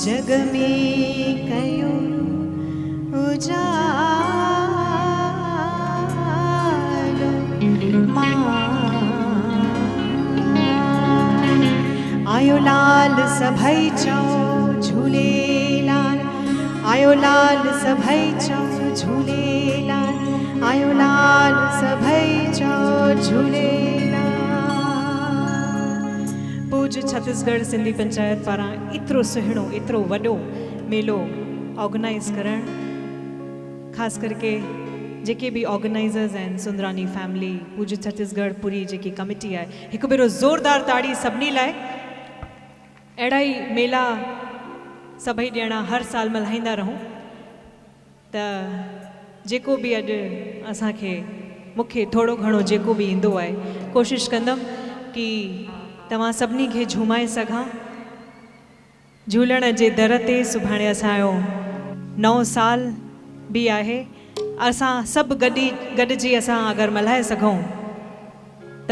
जग में कयो उजालो आयो लाल सभई चो झूलेलाल आयो लाल सभई चो झूलेलाल आयो लाल सभई चो झूलेलाल। पूज छत्तीसगढ़ सिंधी पंचायत पारां एतिरो सुहिणो एतिरो वॾो मेलो ऑर्गेनाइज़ करण ख़ासि करके जेके भी ऑर्गेनाइज़र्स आहिनि सुंदरानी फैमिली पूज छत्तीसगढ़ पूरी जेकी कमिटी आहे हिकु भेरो ज़ोरदार ताड़ी सभिनी लाइ। अहिड़ा ई मेला सभई ॼणा हर साल मल्हाईंदा रहूं त जेको बि अॼु असांखे मूंखे थोरो घणो जेको बि ईंदो आहे कोशिशि कंदमि कि तव्हां सभिनी खे झुमाए सघां। झूलण जे दर ते सुभाणे असांजो नओं साल बि आहे। असां सभु गॾिजी असां अगरि मल्हाए सघूं त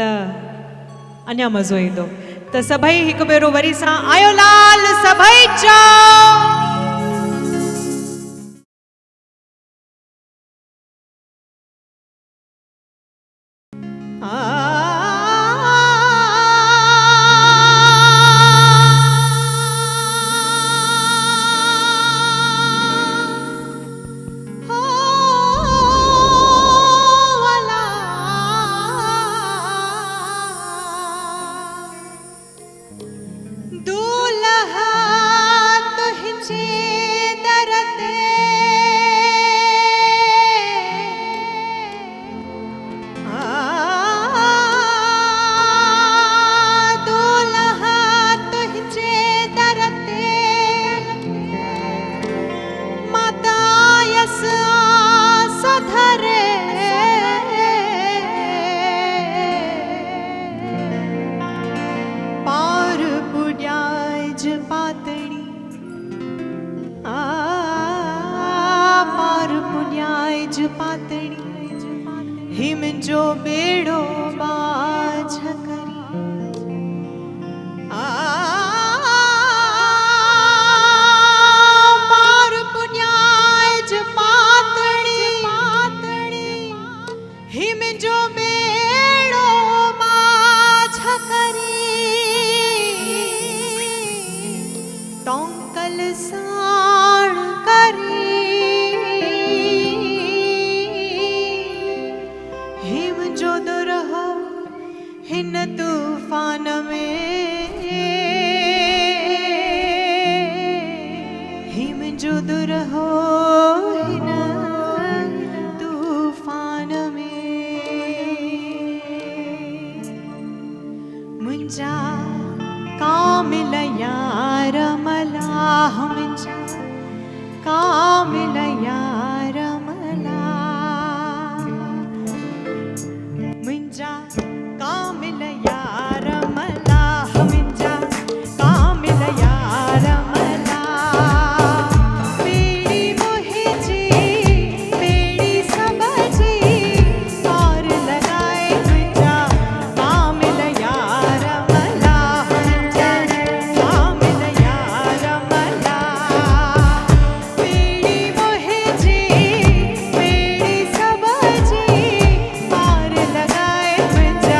अञा मज़ो ईंदो। त सभई हिकु भेरो वरी सां आयो लाल सभई चओ। हिम जो बेड़ो बाझ करी पार पुण्याज पातड़ी हिम जो बेड़ो बाझ करी तोंकल साण करी हिन तूफान में हिम जो दुरहो हिन तूफान में मुंजा कामिल यार मलाह मुंजा कामिल यार मलाह मुंजा कामिल यार मलाह मुंजा कामिल यार मलाह बेड़ी मोहिजी बेड़ी सबजी पार लगाए मुंजा कामिल यार मलाह मुंजा कामिल यार मलाह बेड़ी मोहिजी बेड़ी सबजी पार लगाए मुंजा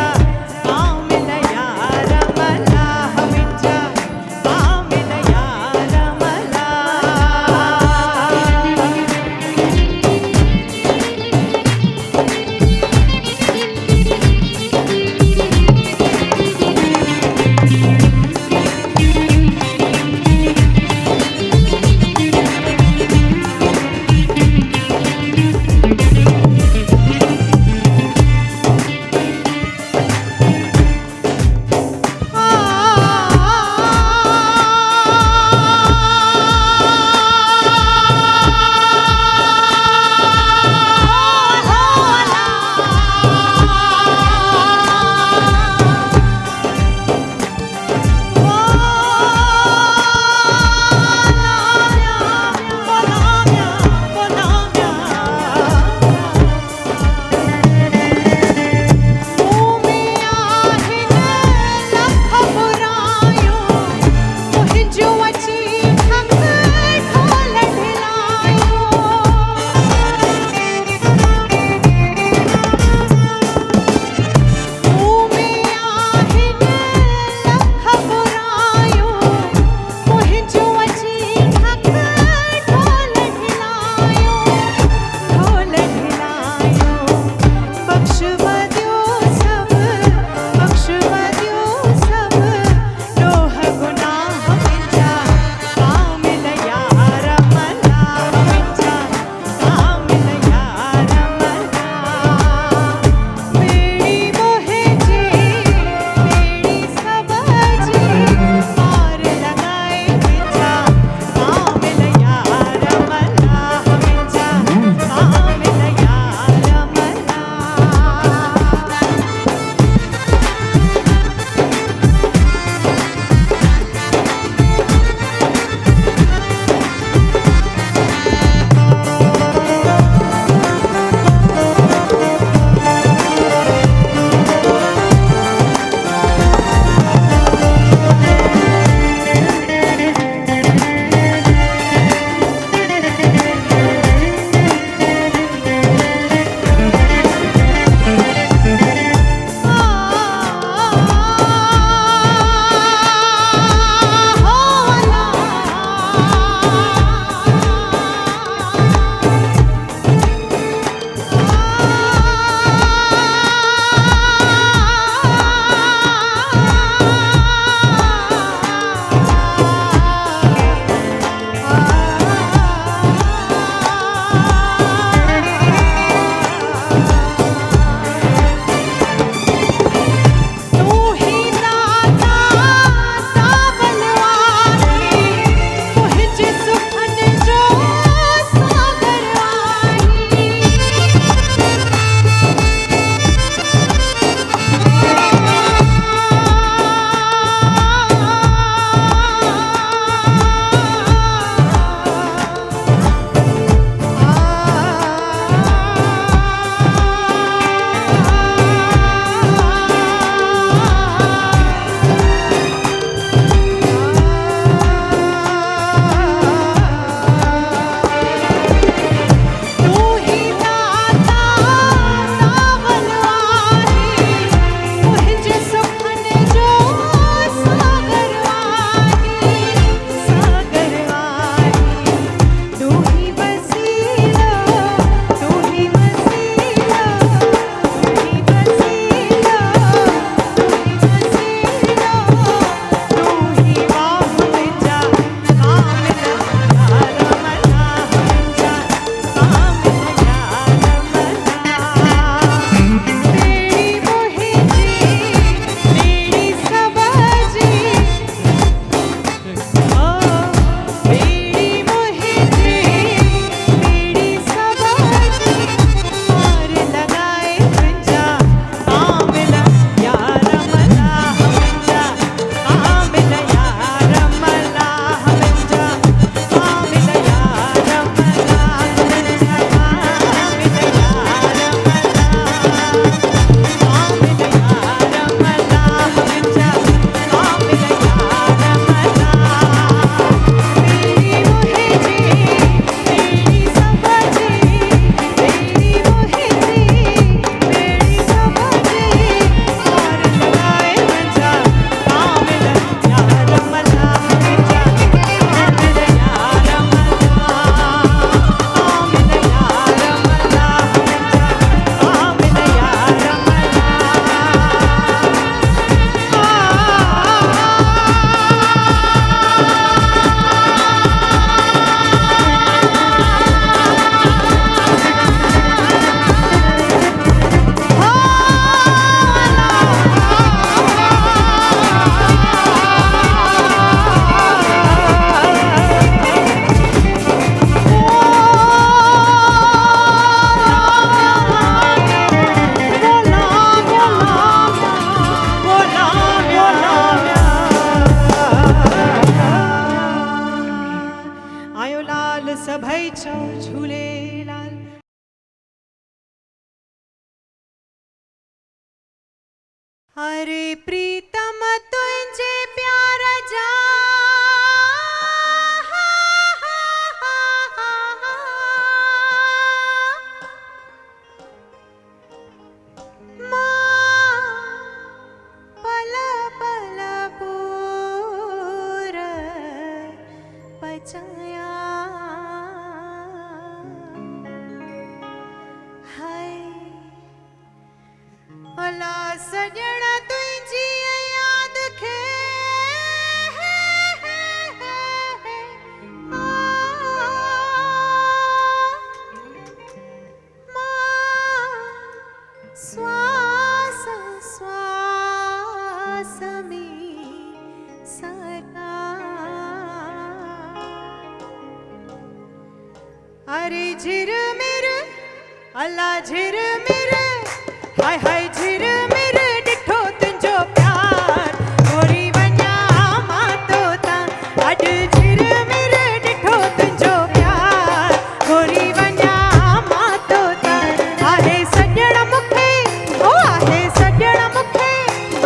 हरे प्रीतम तुझे प्यार जा पल पल पूर पचाया हाय अला सजणा तुझी याद खे श्वास श्वास में सदा अरे झिरमिर अला झिरमिर हाय हाय झिरमिर डिठो तुंहिंजो प्यार गोरी वञा मां तोता अॼु झिरमिर डिठो तुंहिंजो प्यार गोरी वञा मां तोता आहे सॼण मूंखे ओ आहे सॼण मूंखे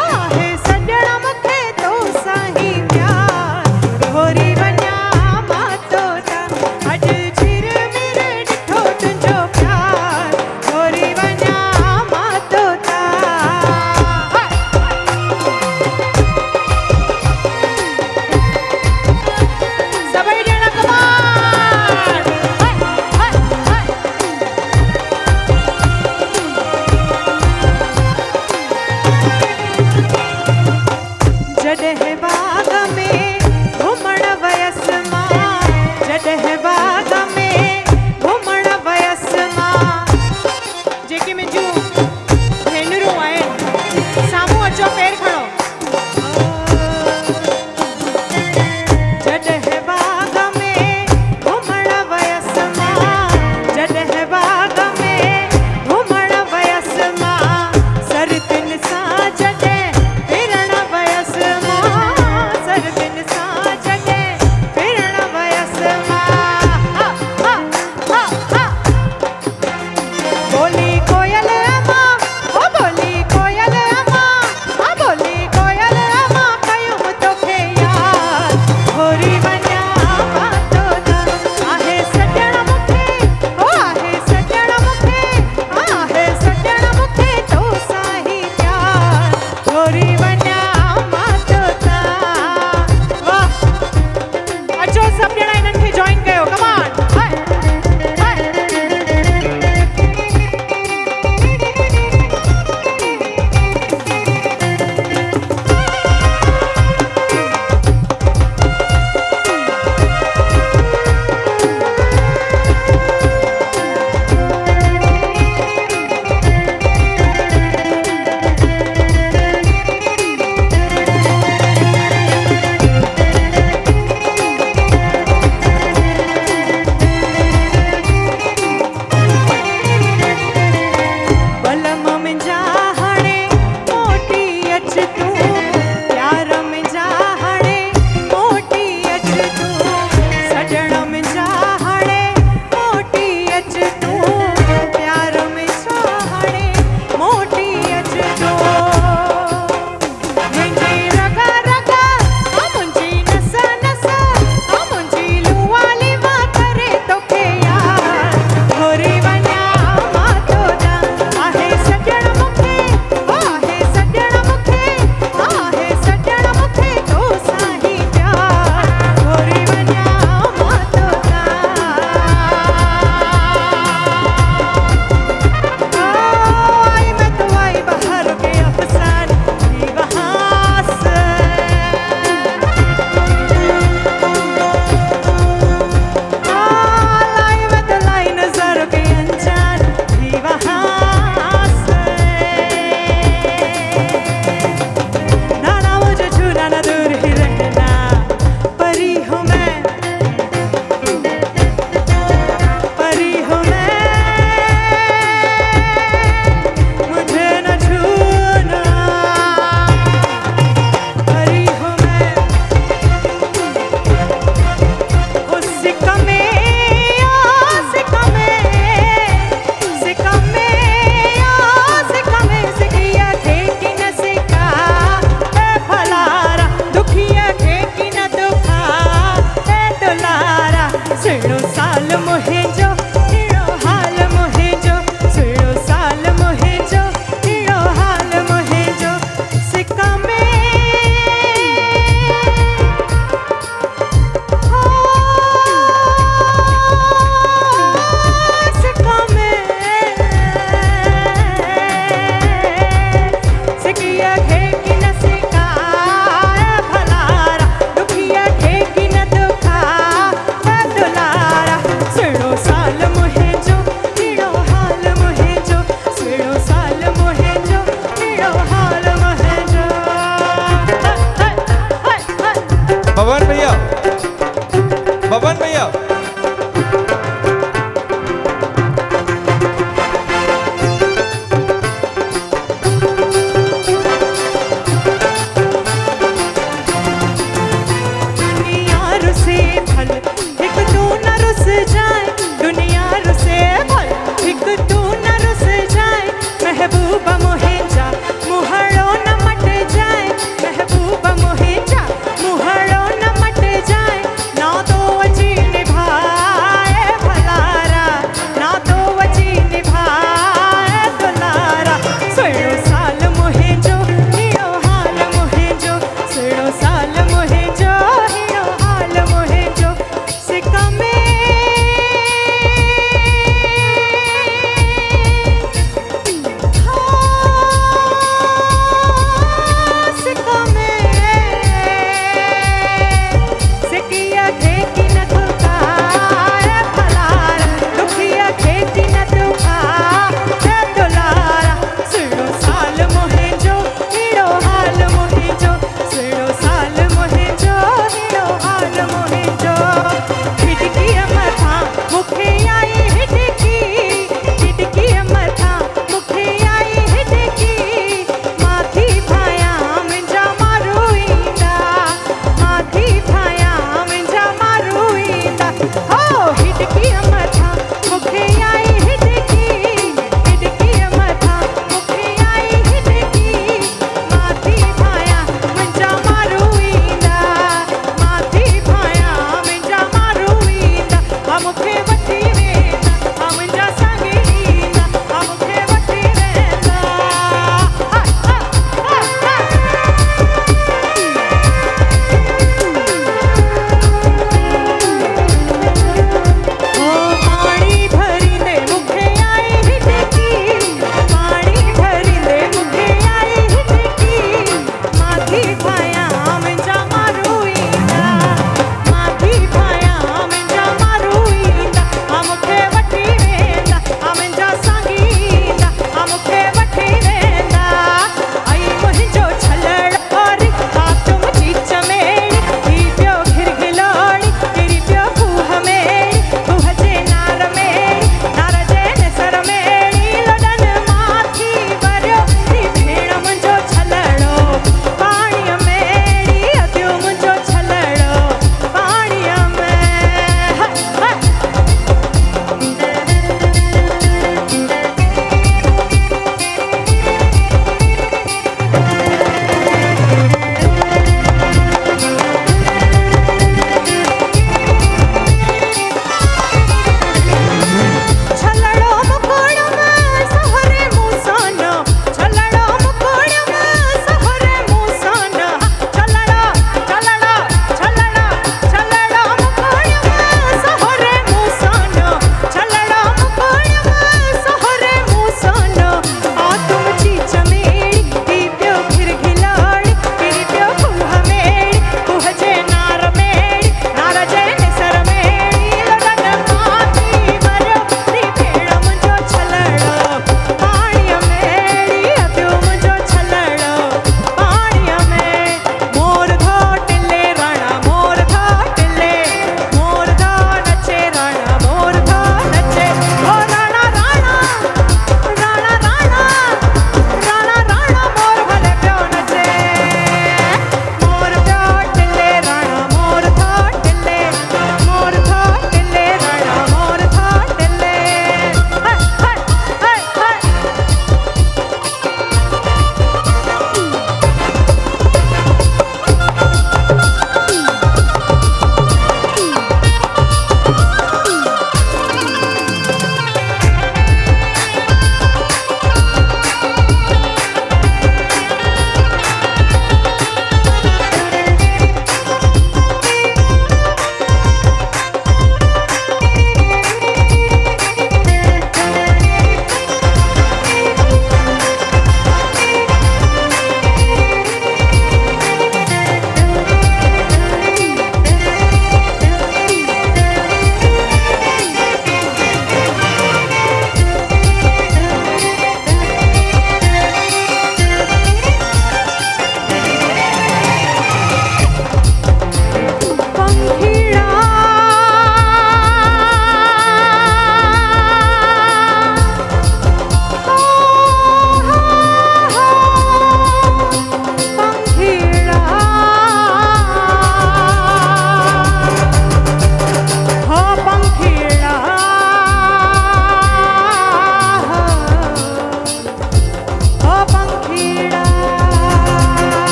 आहे सॼण मूंखे तो सां ई प्यार गोरी वञा मां तोता अॼु झिरमिर डिठो तुंहिंजो प्यार गोरी वञा मां तोता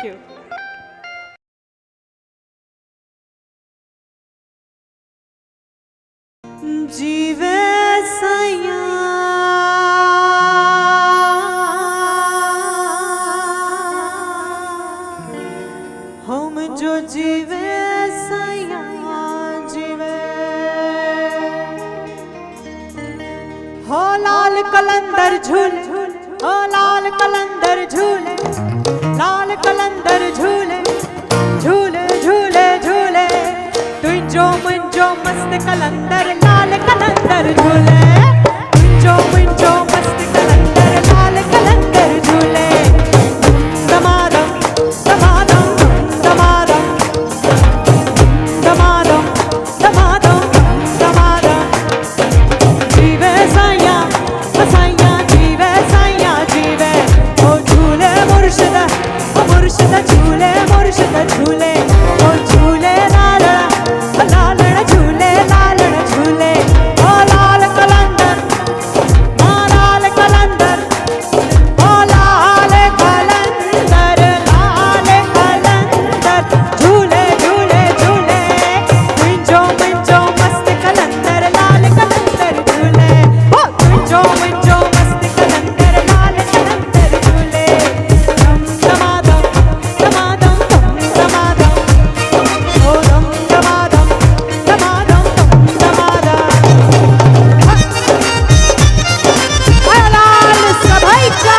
थैंक यू। जीवे सैया हम जो जीवे सैया जीवे हो लाल कलंदर झूले हो लाल कलंदर झूले लाल कलंदर झूले झूले झूले झूले तुझो मुझो मस्त कलंदर लाल कलंदर झूले तुझो मुझो मस्त कलंदर लाल कलंदर झूले दमादम दमादम दमादम दमादम दमादम दमादम जीवे सैया सैया जीवे सैया जीवे ओ झूले मुर्शिद झूले मुर्शिद झूले ओ झूले लालड़ा लालड़ा झूले लालड़ा झूले ओ लाल कलंदर ओ लाल कलंदर ओ लाल कलंदर लाल कलंदर झूले झूले झूले मुझो मुझो मस्त कलंदर लाल कलंदर झूले ओ मुझो मुझो मस्त कलंदर लाल कलंदर झूले दम दमादम दमादम दम दमादम ओ दम दमादम दमादम दम दमादम लाल सभाई चा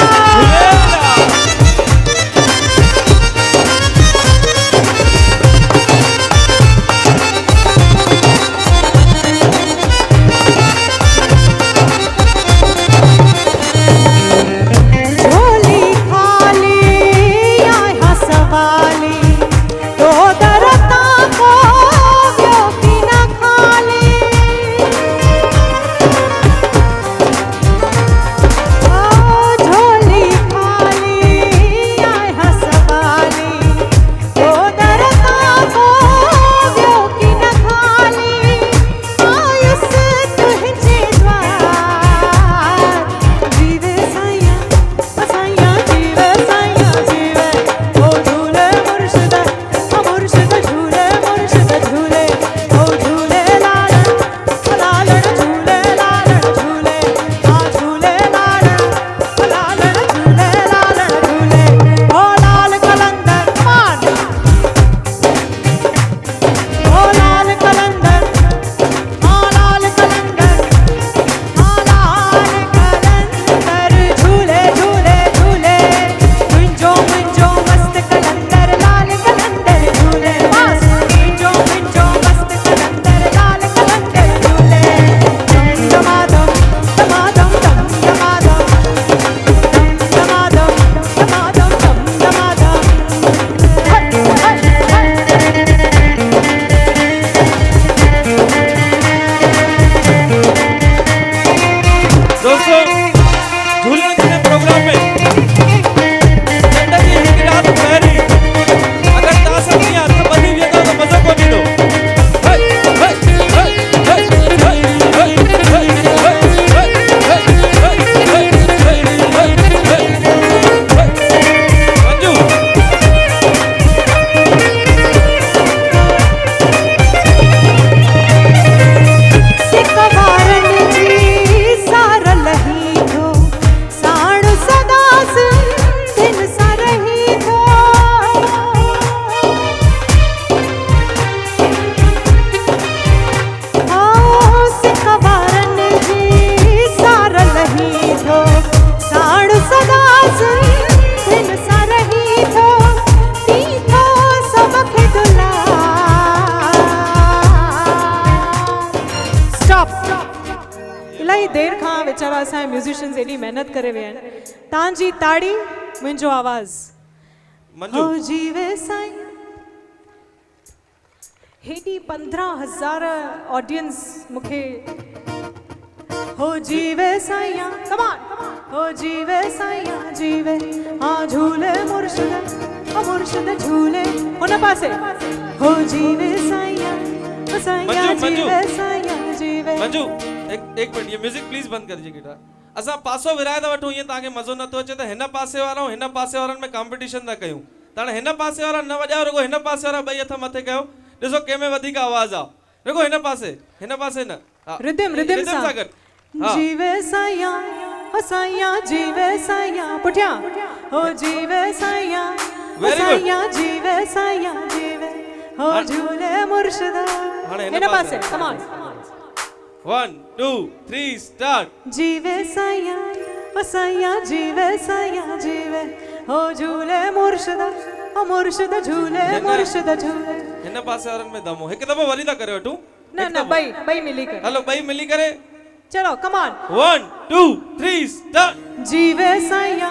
झोली खाली यहाँ सवाली तो दरता को व्योपी न खाली झोली खाली यहाँ सवाली तो दरता को व्योपी न खाली आयुष तुझे द्वार जीवे सैया सैया जीवे सैया जीवे ओ झूले मुर्शिद झूले मुर्शिद झूले ओ झूले लालड़ लालड़ झूले लालड़ झूले आ झूले लालड़ लालड़ झूले लालड़ झूले ओ लाल कलंदर मान ओ लाल कलंदर ओ लाल कलंदर ओ लाल कलंदर झूले झूले झूले मुझो मुझो मस्त कलंदर लाल कलंदर झूले मुझो मुझो मस्त कलंदर लाल कलंदर झूले दम दमादम दमादम दम दमादम दम दमादम दमादम दम दमादम हट हट हट दोस्तों झूलने के प्रोग्राम में जिंदगी की रात पहरी अगर तासक नहीं आता बनी हुई तो मजा को भी दो मंजू सिकवारन जी सार लही थो साण सदा दिन सरही थो सिकवारन जी सार लही थो साण सदा दिन सरही थो थी थो सबके दुलार स्टॉप इलाही देर खां वीचारा असांजा म्यूज़िशियन्स एॾी महिनत करे विया आहिनि तव्हांजी ताड़ी मुंहिंजो आवाज़ मंजू हो जीवे साईं हेॾी 15,000 ऑडियंस मूंखे हो जीवे साईं कमान हो जीवे साईं जीवे हाँ झूले मुर्शिद झूले हुन पासे हो जीवे साईं साईं जीवे साईं जीवे मंजू एक मिनट ये म्यूजिक प्लीज बंद कर दीजिए गिटार असा पासो विराए था वठूं ये ताके मजो न तो अचे त हिन पासे वारा हिन पासे वारन में कंपटीशन ना कयूं ताणे हिन पासे वारा न वॼायो, रुगो हिन पासे वारा ॿई हथ मथे कयो, ॾिसो कंहिंमें वधीक आवाज़ आहे। रुगो हिन पासे न हा, रिदम सां गॾु हा। जीवे साया हो साया जीवे साया पुठियां हो जीवे साया हो Very good. साया जीवे साया जीवे हो हाँ। झूले मुर्शिदा हाणे हिन पासे कम ऑन 1 2 3 स्टार्ट। जीवे साया हो साया जीवे साया जीवे हो झूले मुर्शिदा हो मुर्शिदा झूले मुर्शिदा झूले। हिन पासे वारनि में दमो हिकु दफ़ो वरी था करे वठूं। न ॿई मिली कर हलो ॿई मिली करे चलो कम ऑन 1 2 3 स्टार्ट। जीवे साया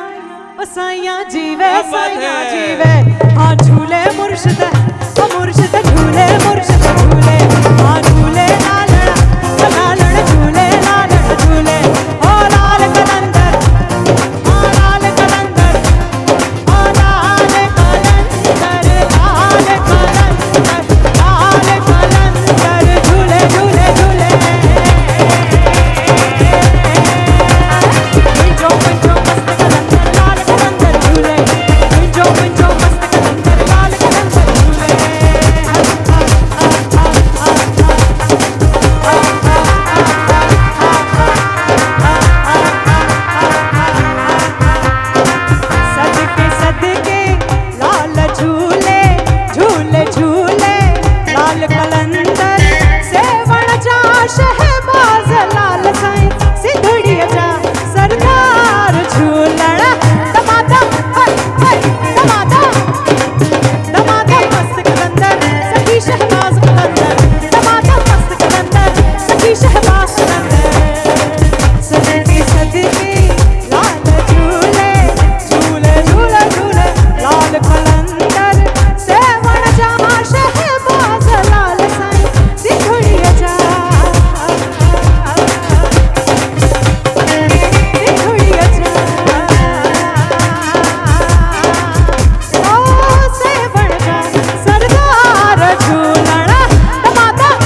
ओ साया जीवे क्या बात साया है? जीवे हाँ झूले मुर्शिद ओ मुर्शिद झूले मुर्शिद झूले हाँ झूले लालड़ा झूले लालड़ा झूले ओ लाल कलंदर ओ लाल कलंदर ओ लाल कलंदर लाल कलंदर लाल कलंदर झूले झूले झूले। विंजो विंजो मस्त कलंदर लाल कलंदर झूले विंजो विंजो मस्त कलंदर लाल कलंदर झूले। सदके सदके लाल झूले झूले झूले लाल कलंदर सेवण जा शहबाज लाल साईं सिंधड़ीअ जा सरदार झूलण दमादम दमादम दमादम मस्त कलंदर सखी शहबाज कलंदर दमादम मस्त कलंदर सखी शहबाज कलंदर। सदके सदके लाल झूले झूले झूले झूले लाल कलंदर सेवण जा शहबाज लाल साईं सिंधड़ीअ जा सिंधड़ीअ जा ओ सेवण जा सरदार झूलण दमादम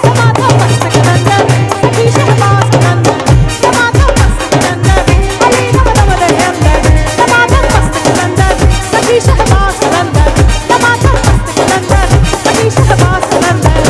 दमादम मस्त कलंदर सखी शहबाज कलंदर दमादम मस्त कलंदर अली नव नव दे अंदर दमादम मस्त कलंदर सखी शहबाज कलंदर दमादम मस्त कलंदर सखी शहबाज कलंदर।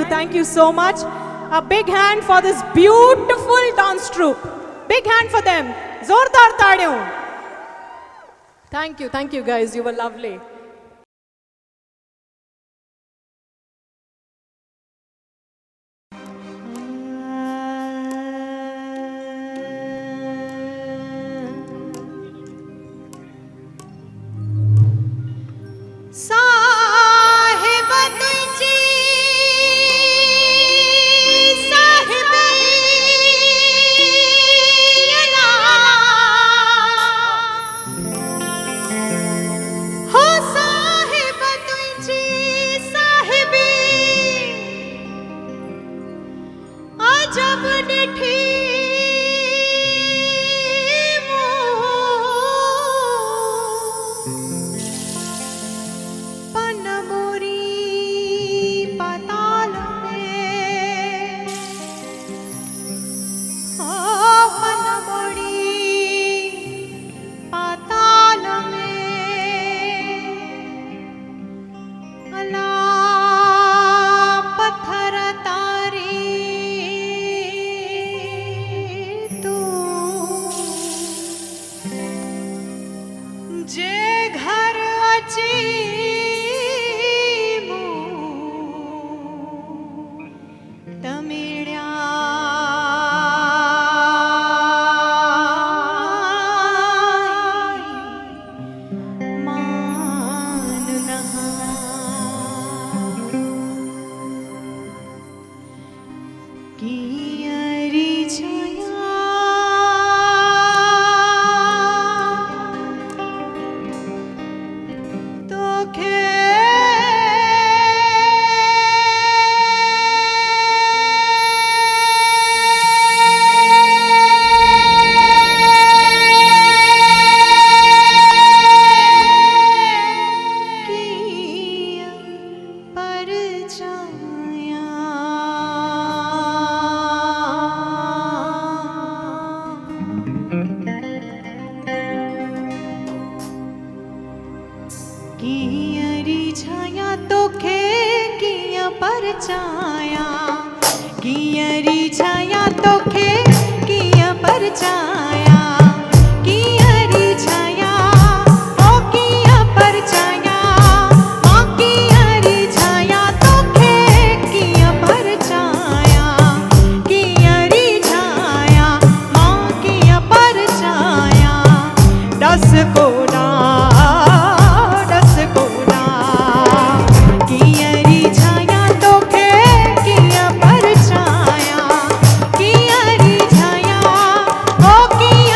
Thank you so much. A big hand for this beautiful dance troupe. Big hand for them. Zordar taadyon. Thank you guys. You were lovely. Sahib तुझी हो परचाया कियरी छाया तोखे किया परचाया कियरी छाया ओ किया परचाया मां कियरी छाया तोखे किया परचाया कियरी छाया मां किया परचाया दस कोना कियरी छाया तोखे किया परचाया कियरी छाया ओ किया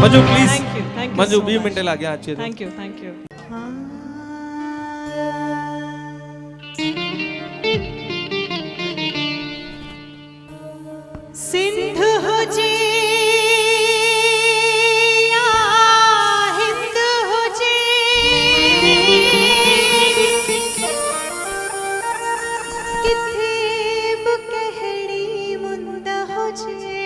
Manju please thank you Manju 20 minute लागे अच्छे थैंक यू सिंध हुजे या हिंद हुजे, किथे बि कहिड़ी मुंद हुजे,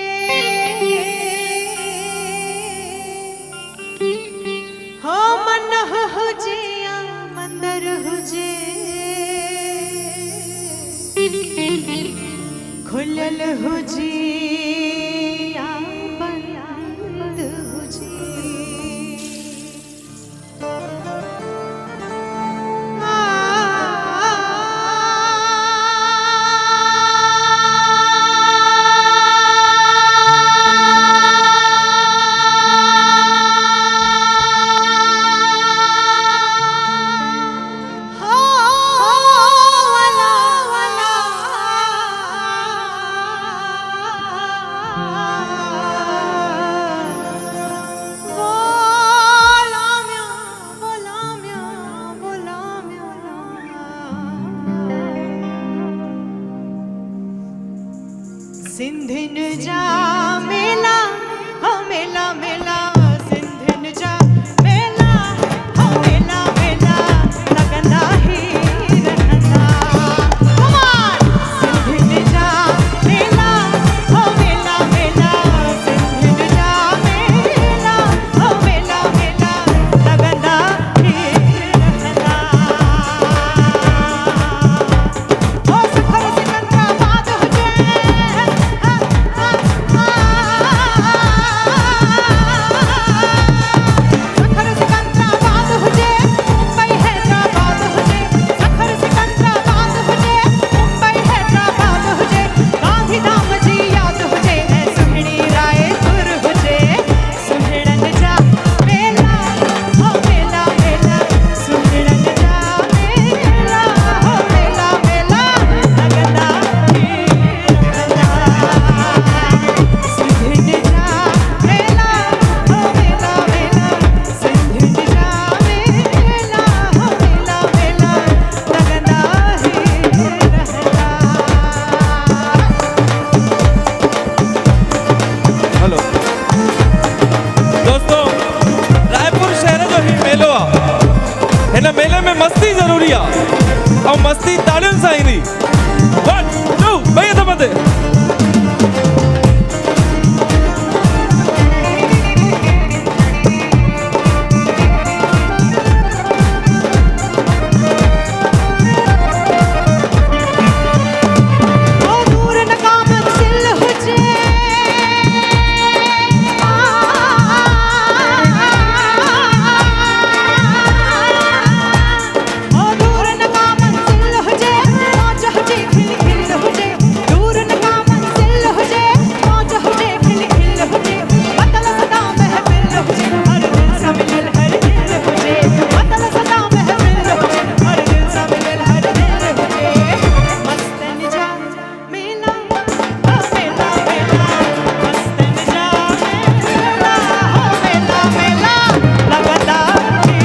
हो मन हुजे या मंदर हुजे, खुलल हुजे या बंद हुजे, सिंधिन जा मेला, हो मेला मेला, सिंधिन जा मेला, हो मेला मेला, लगंदा ही रहंदा। Come on! सिंधिन जा मेला, हो मेला मेला, सिंधिन जा मेला, हो मेला मेला, लगंदा ही रहंदा। हो सफर सिकंदराबाद हुजे, सखर सिकंदराबाद हुजे, मुंबई हैदराबाद हुजे, सखर सिकंदराबाद हुजे, मुंबई हैदराबाद हुजे, गांधीधाम जी याद हुजे, ऐं सुहिणी रायपुर हुजे, सुहिणन जा मेला, हो मेला मेला, सुहिणन जा मेला, हो मेला मेला, लगंदा ही रहंदा। सिंधिन जा मेला, हो मेला मेला, सिंधिन जा मेला, हो मेला मेला, लगंदा ही रहंदा। हेलो दोस्तों, रायपुर शहर जो ही मेलो आहे, हिन मेले में मस्ती ज़रूरी आहे ऐं मस्ती ताड़ियुनि सां ईंदी। 1 2 ॿई हथ मथे। ओ दूर न का मंजिल हुजे, ओ दूर न का मंजिल हुजे, मौज हुजे खिल खिल हुजे, दूर न का मंजिल हुजे, मौज हुजे खिल खिल हुजे, बदल सदा महफिल हुजे, हर दिल सा मिलल हर दिल हुजे, बदल सदा महफिल हुजे, हर दिल सा मिलल हर दिल हुजे, मस्तन जा मेला, हो मेला मेला, मस्तन जा मेला, हो मेला मेला, लगंदा ही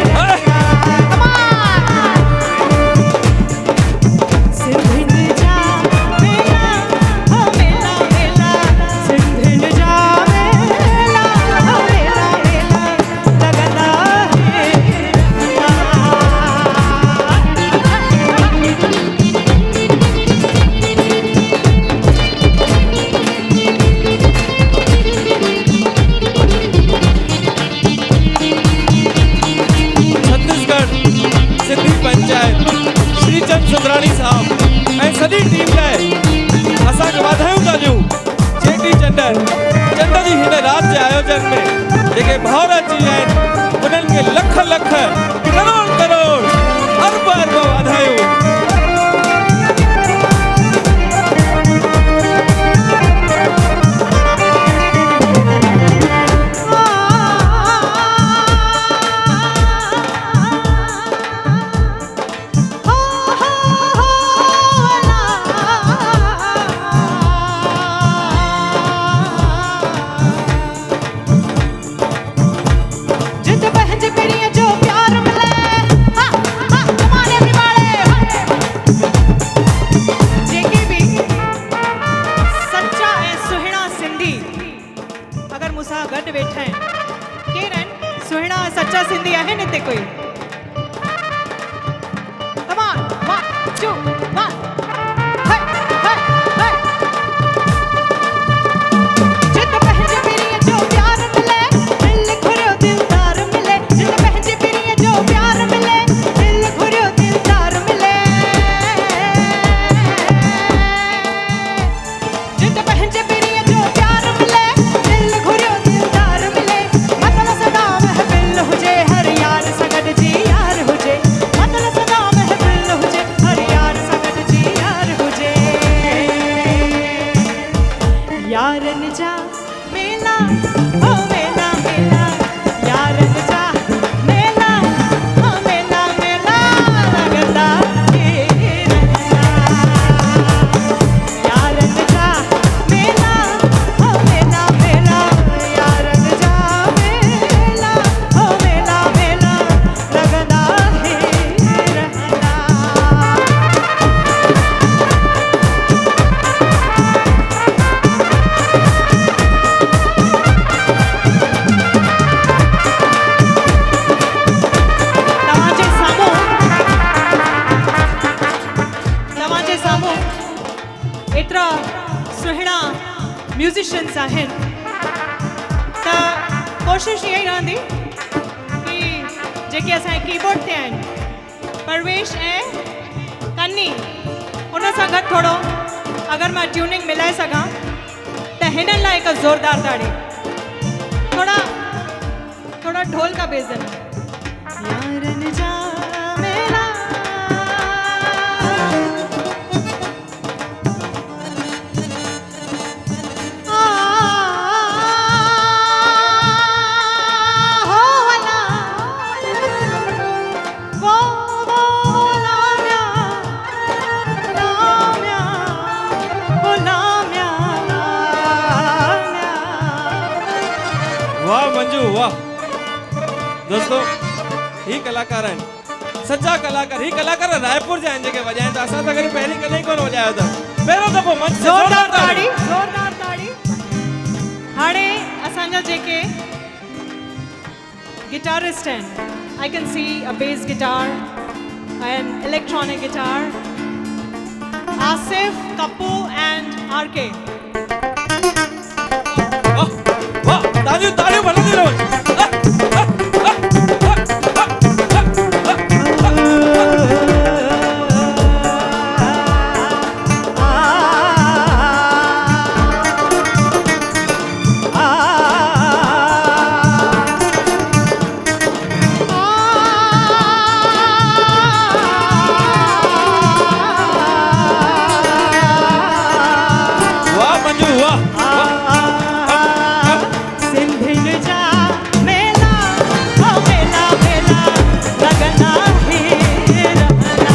रहंदा। Come on! सिंधिन जा मेला, हो मेला मेला, सिंधिन जा मेला, हो मेला मेला, लगंदा ही छत्तीसगढ़ सिंधी पंचायत श्रीचंद सुंदराणी साहब ऐं सॼी टीम लाइ असांखे वाधायूं था ॾियूं। चेटी चंड जी हिन राति जे आयोजन में जेके भाउर अची विया आहिनि उन्हनि खे लख लख करोड़ करोड़ अरब अरब वाधायूं। गॾु वेठा आहिनि केरु आहिनि सुहिणा सचा सिंधी आहिनि हिते कोई तमामु 1 2 1 hey hey hey जित पंहिंजे पीरीअ जो प्यार मिले दिल घुरियो दिलदार मिले जित पंहिंजे पीरीअ जो प्यार मिले दिल घुरियो दिलदार मिले जित पंहिंजे पीरीअ जो प्यार मिले दिल घुरियो दिलदार मिले मतलब सदा महफ़िल हुजे हर यार सां गॾु जी यार हुजे मतलब सदा महफ़िल हुजे हर यार सां गॾु जी यार हुजे यारनि जा मेला ओ मेला मेला यारनि जा मेला ओ मेला मेला लॻंदा ई रहंदा यारनि जा मेला ओ मेला मेला यारनि जा मेला ओ मेला मेला लॻंदा ई रहंदा तव्हांजे साम्हूं एतिरा सुहिणा म्यूज़िशियन्स आहिनि त कोशिशि इहा ई रहंदी कि जेके असांजे कीबोर्ड ते आहिनि परवेश ऐं कन्नी उन सां गॾु थोरो अगरि मां ट्यूनिंग मिलाए सघां त हिननि लाइ हिकु ज़ोरदार ताड़ी थोड़ा थोड़ा ढोल का बेस देना यारनि जा मेला हो वाला वो लाम्या लाम्या वो लाम्या वाह मंजू वाह दोस्तों ही कलाकार आहिनि सच्चा कलाकार ही कलाकार रायपुर जा आहिनि जेके वॼाइनि था असां सां गॾु पहिरीं कॾहिं कोन वॼायो अथनि पहिरियों दफ़ो मंच ते जोरदार ताड़ी हाणे असांजा जेके गिटारिस्ट आहिनि I can see a bass guitar and electronic guitar Asif Kappu and R K वाह वाह तालियूं तालियूं भरंदी रहो वाह मंजू वाह सिंधियुनि जा मेला ओ मेला मेला लॻंदा ई रहंदा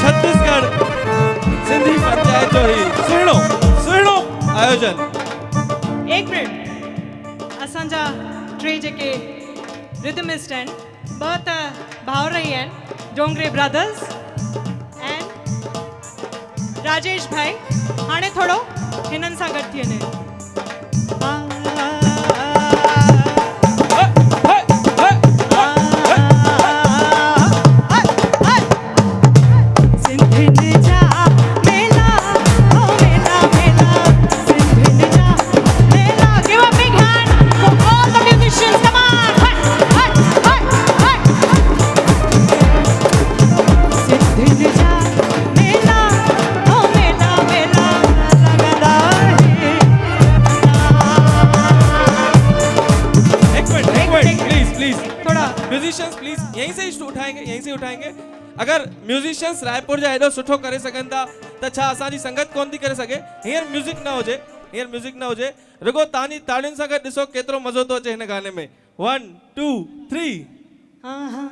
छत्तीसगढ़ सिंधी पंचायत जो ही सुहिणो सुहिणो आयोजन एक मिनट असांजा टे जेके रिदमिस्ट आहिनि ॿ त भाउर ई आहिनि डोंगरे ब्रदर्स एंड राजेश भाई हाणे थोरो हिननि सां गॾु थी वञे सिंधियुनि जा मेला ओ मेला मेला सिंधियुनि जा मेला give a big hand for all the musicians come on सिंधियुनि जा मेला ओ मेला मेला लॻंदा ई एक मिनट प्लीज प्लीज थोड़ा म्यूजिशियंस प्लीज यहीं से ही उठाएंगे अगर म्यूजिशियंस रायपुर जा हेॾो सुठो करे सघनि था त छा असांजी संगत कोन थी करे सघे हींअर म्यूजिक न हुजे रुगो तव्हांजी ताड़ियुनि सां गॾु ॾिसो केतिरो मज़ो थो अचे हिन गाने में 1 2 3 आहा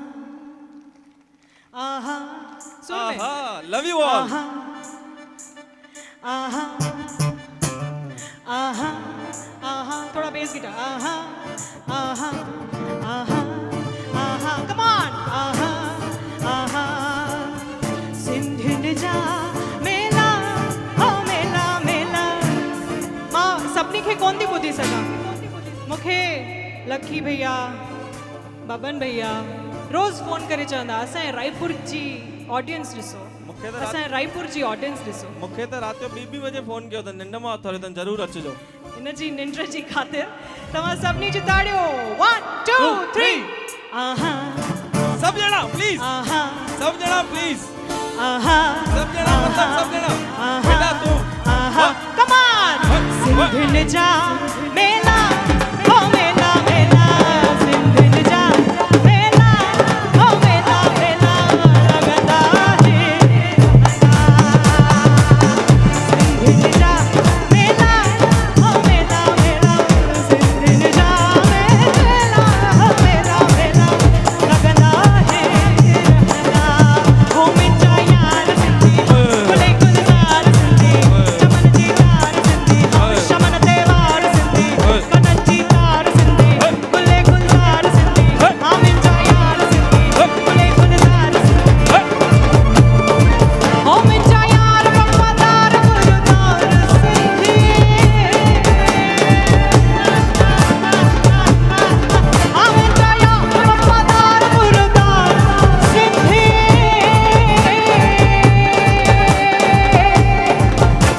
आहा सुन में आहा लव यू ऑल आहा आहा आहा आहा थोड़ा बेस गिटार आहा आहा आहा मूंखे कोन थी ॿुधी सघां मूंखे लखी भैया बबन भैया रोज़ फ़ोन करे चवंदा असांजे रायपुर जी ऑडियंस ॾिसो मूंखे त असांजे रायपुर जी ऑडियंस ॾिसो मूंखे त राति जो 2 बजे फोन कयो त निंड मां उथारियो अथनि ज़रूरु अचिजो इन जी निंड जी ख़ातिर तव्हां सभिनी जी ताड़ियो 1 2 3 आहा सब ॼणा प्लीज आहा सब ॼणा प्लीज आहा सब ॼणा मतलब सब ॼणा बेटा तू आहा कम ऑन सिंधिन जा मेला ओ मेला मेला सिंधिन जा मेला ओ मेला मेला लगंदा है सिंधिन जा मेला ओ मेला मेला सिंधिन जा मेला ओ मेला मेला लगंदा है घूम जा यार सिंधी गुले गुलजार सिंधी चमन जी तार सिंधी शमन देवार सिंधी कनन जी तार सिंधी गुले गुलजार सिंधी आमिन जा यार सिंधी गुले गुलजार सिंधी आमिन जा यार वफादार गुलजार सिंधी आमिन जा यार वफादार गुलजार सिंधी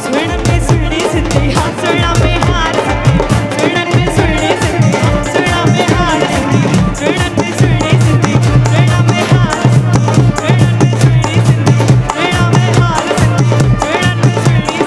सुणन में सुणी सिंधी हाँ सुणा में हार सिंधी सुणन में सुणी सिंधी हाँ सुणा में हार सिंधी सुणन में सुणी सिंधी सुणा में हार सुणन में सुणी सिंधी सुणा में हार सिंधी सुणन में सुणी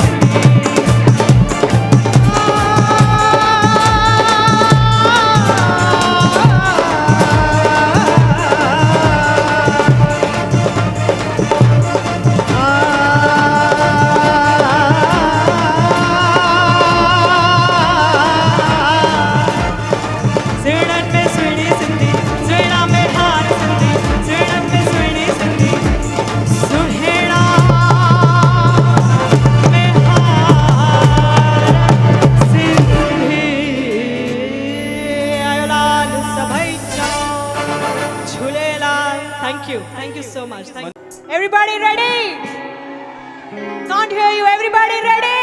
सुणन में सुणी सिंधी सुणा में हार सिंधी सुणन में सुणी सिंधी सुहेड़ा में हार सिंधी आयो लाल सभई चओ Jhulelal thank you so much thank everybody ready can't hear you everybody ready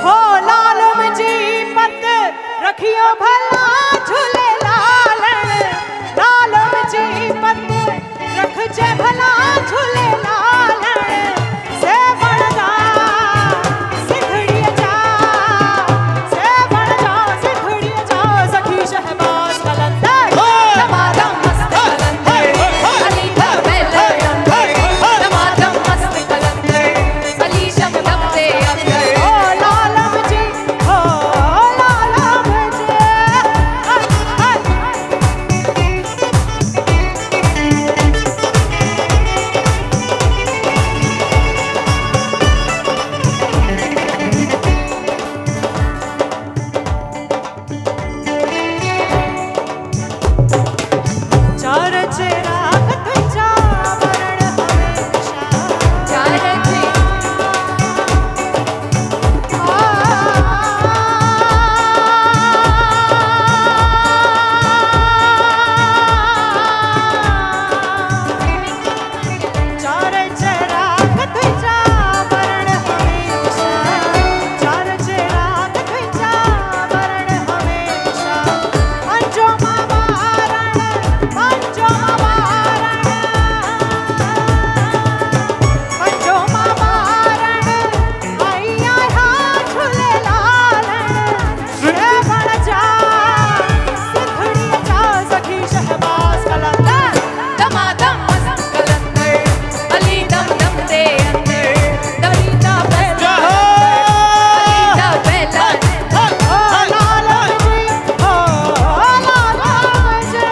हो लाल मुंहिंजी पत रखियो भला झूले लाल मुंहिंजी पत रखजे भला झूले लाल से बणजा सिखड़ीअ जा सखी शहबाज कलंदर टमाटम मस्त कलंदर अली बेले अंदर टमाटम मस्त कलंदर अली शबनम दे अंदर ओ लाल मुंहिंजी हो लाल मुंहिंजे चार चेहरा तुझा वरण हमेशा चार जी चार चेहरा तुझा वरण हमेशा चार चेहरा तुझा वरण हमेशा पंजो मावारण पंजो मावारण आई आया झूलेलाल से बणजा सिखड़ीअ जा सखी शहबाज कलंदर टमाटम मस्त कलंदर अली दम दम दे अंदर दरीदा बेला दरीदा बेला ओ लाल मुंहिंजी ओ लाल मुंहिंजे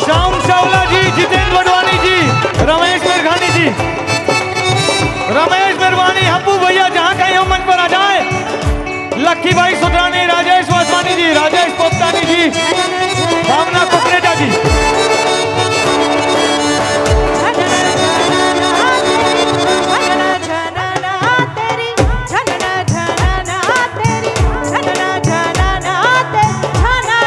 श्याम चावला जी, जितेंद्र वडवानी जी, रमेश मेरघानी जी, रमेश मेरवानी, हब्बू भैया जहाँ कहीं हो मंच पर आ जाए। लक्की भाई सुधरानी, राजेश वासवानी जी, राजेश पोपटानी जी, भावना कुकरेजा जी। झनना झनना तेरी झनना झनना तेरी झनना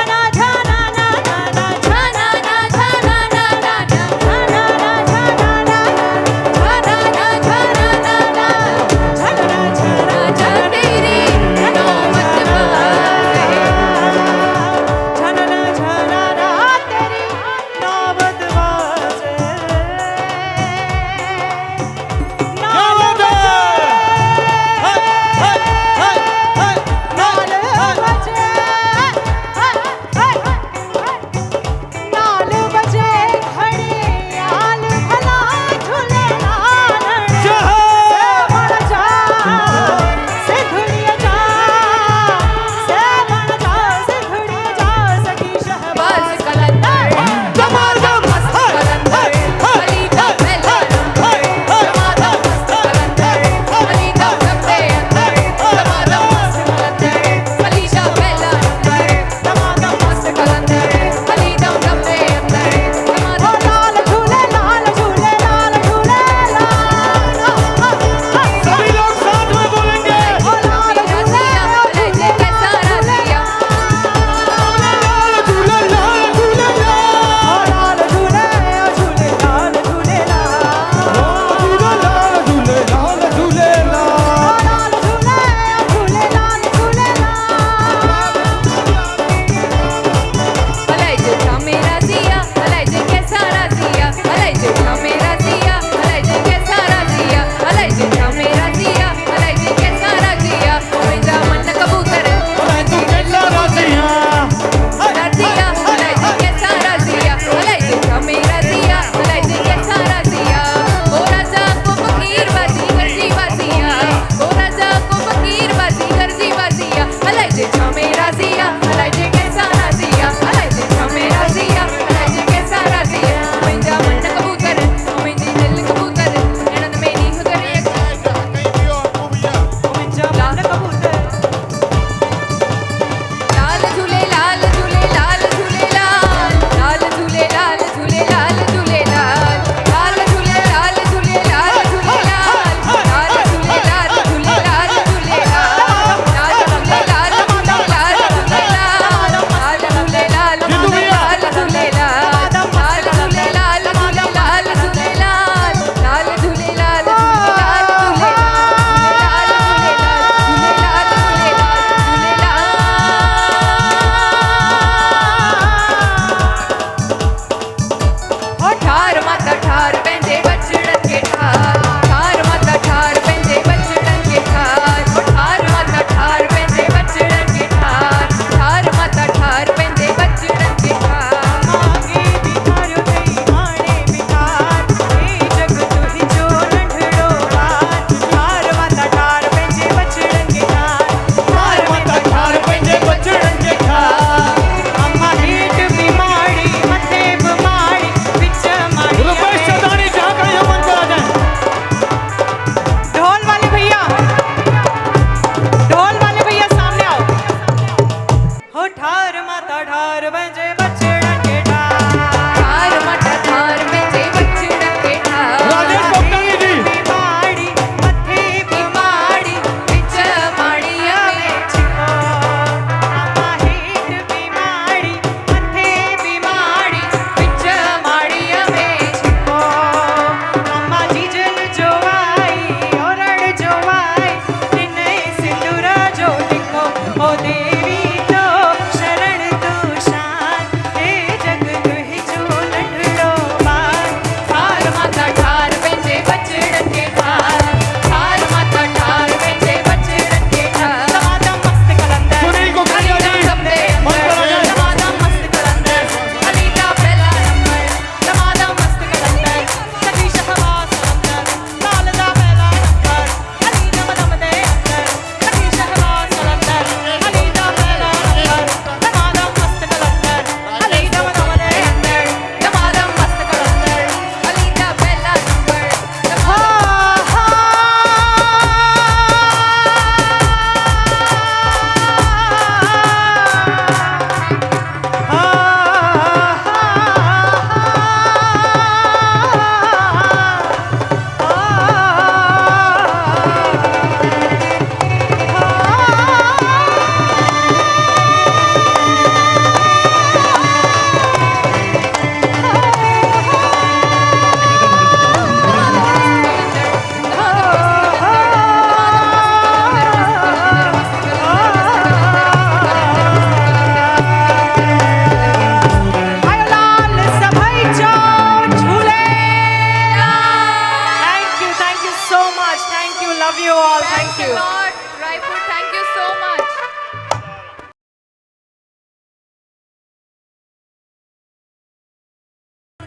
love you all. Thank Thanks a you. lot, Raipur. Thank you so much.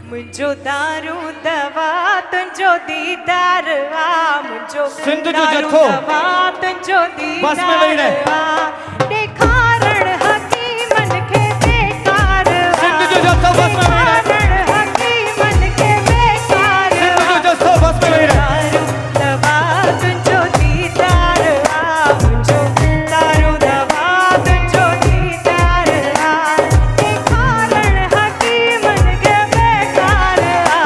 मुझो दारू दवा तुझो दीदार आ मुझो सिंधु जो दारू जत्थो दवा तुझो बस में वेही रहे। दीदार आ ॾेखारण हकीमन खे बेकार आ सिंधु जो जत्थो बस में वेही रहे। ॾेखारण हकीमन खे बेकार सिंधु आ जो जत्थो बस में वेही रहे। दारू दवा तुझो दीदार आ मुझो दारू दवा तुझो दीदार आ ॾेखारण हकीमन खे बेकार आ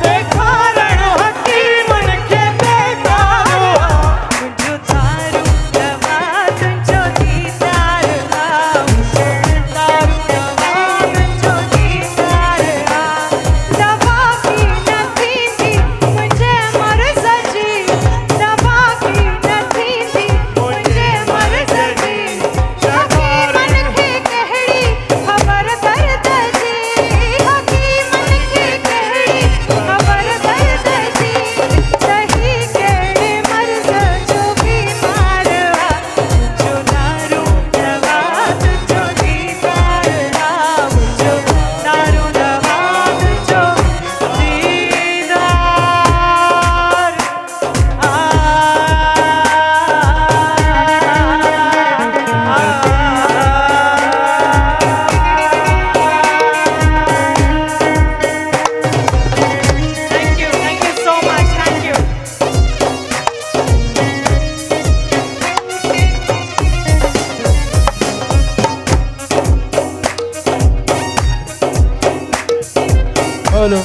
ॾेखारण हकीमन खे बेकार आ मुझो दारू दवा तुझो दीदार आ मुझो दारू दवा तुझो दीदार आ दवा की न थींदी मुंहिंजे मर्ज़ जी दवा की न थींदी मुंहिंजे मर्ज़ जी हकीमन खे कहिड़ी ख़बर दर्द जी हकीमन खे कहिड़ी ख़बर दर्द जी सही कहिड़े मर्ज़ जो बीमार आ मुंहिंजो दारू दवा तुंहिंजो दीदार आ मुंहिंजो दारू दवा तुंहिंजो दीदार Thank you so much. Thank you. Hello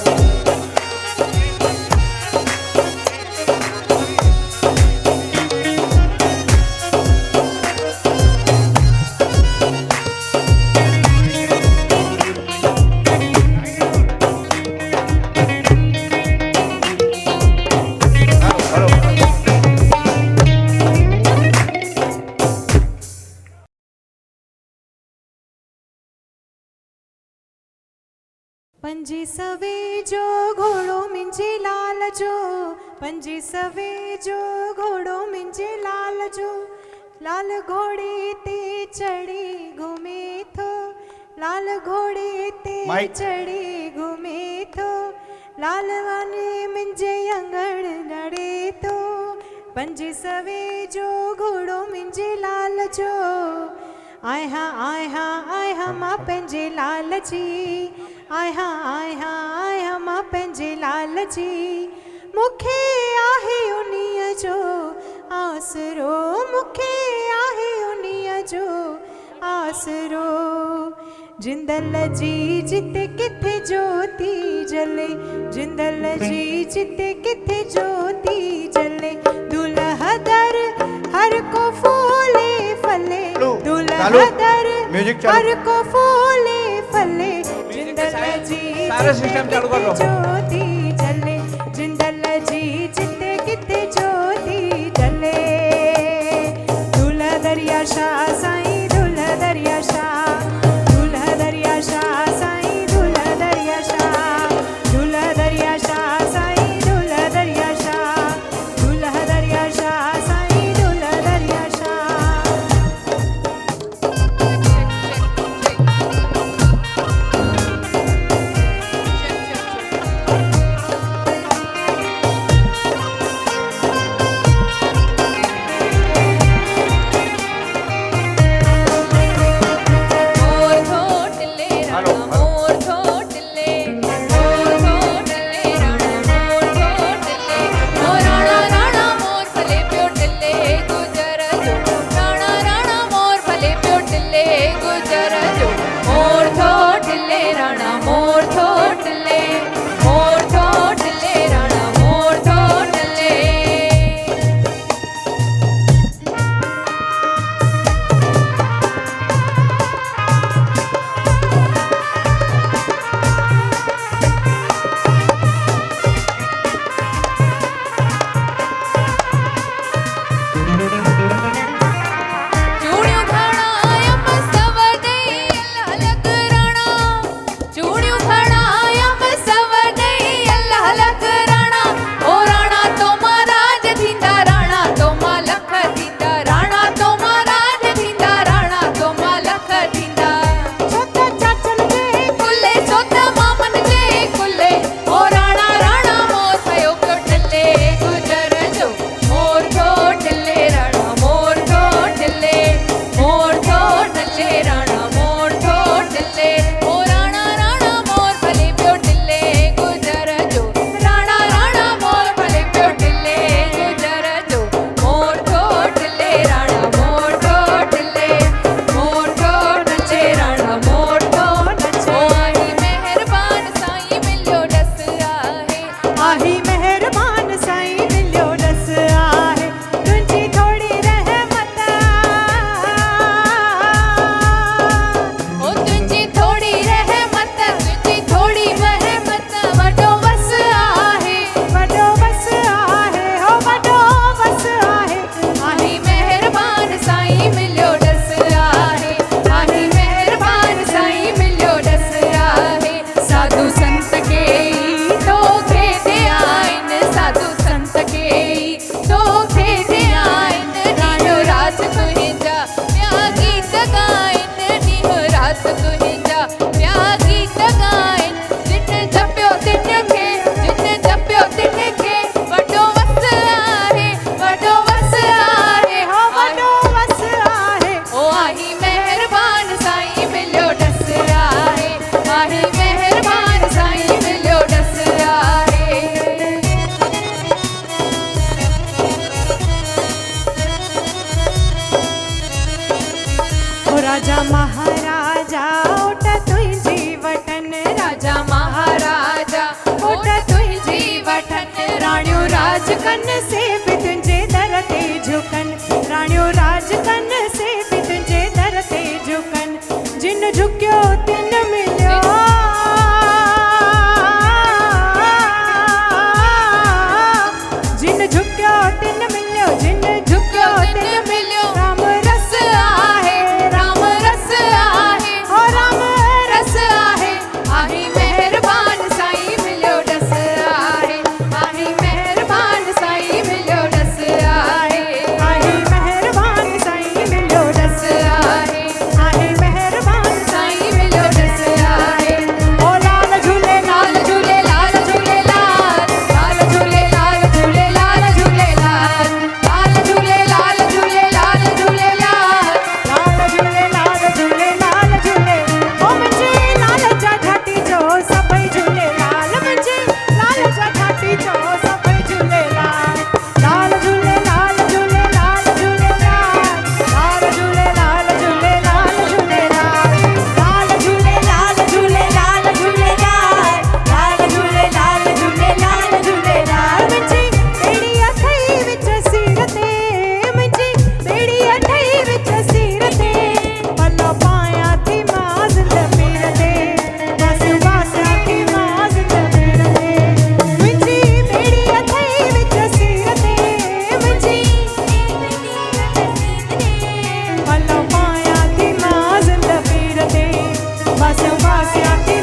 पंजी सवे जो घोड़ो मुंहिंजे लाल जो पंजी सवे जो घोड़ो मुंहिंजे लाल जो लाल घोड़े ते चढ़ी घुमे थो लाल घोड़े ते माइक। चढ़ी घुमे थो लाल वाने मुंहिंजे अंगण लड़े थो पंजी सवे जो घोड़ो मुंहिंजे लाल जो आहियां मां पंहिंजे लाल जी आहियां मां पंहिंजे लाल जी मूंखे आहे उन्हीअ जो आसरो मूंखे आहे उन्हीअ जो आसरो जिंदल जी जिते किथे ज्योति जले जिंदल जी जिते किथे ज्योति जले दुल्हा दर हर को फूले फले दुल्हा चालू। दर म्यूजिक चालू। हर को फूले फले जिंदल जी सारा सिस्टम चालू कर लो। ज्योति जले जिंदल जी जिते किथे ज्योति जले दूल्हा दरिया शाह साईं दूल्हा दरिया शाह दूल्हा दरिया शाह साईं दूल्हा दरिया शाह दूल्हा दरिया शाह साईं दूल्हा दरिया शाह दूल्हा दरिया शाह साईं दूल्हा दरिया शाह Check. कन से भी तुंहिंजे दर ते झुकन राणियो राज कन से भी तुंहिंजे दर ते झुकन जिन झुकियो तिन मिलियो जिन झुकियो तिन मिलियो जिन झुकियो तिन मिलियो राम रस आहे राम रस आहे ओ राम रस आहे आही मेहरबान साईं मिलियो डस आहे आही मेहरबान साईं मिलियो डस आहे आही मेहरबान साईं मिलियो डस आहे आही मेहरबान साईं मिलियो डस आहे ओ लाल झूले लाल झूले लाल झूले लाल लाल झूले लाल झूले लाल झूले लाल लाल झूले लाल झूले लाल झूले लाल लाल झूले लाल झूले लाल झूले ओ मुझे लाल जा घाटी जो सभई झूले लाल मुझे लाल जा घाटी जो सभई झूले लाल लाल झूले लाल झूले लाल झूले लाल लाल झूले लाल झूले लाल झूले लाल झूले लाल झूले लाल झूले लाल झूले लाल झूले लाल झूले लाल मुझे बेड़ी अथई विच सिर ते मुझे बेड़ी अथई विच सिर ते पल्लो पाया थी माज़ ज़मीर ते बस वासिया थी माज़ ज़मीर ते मुझी बेड़ी अथई विच सिर ते मुझी पल्लो पाया थी माज़ ज़मीर ते बस वासिया थी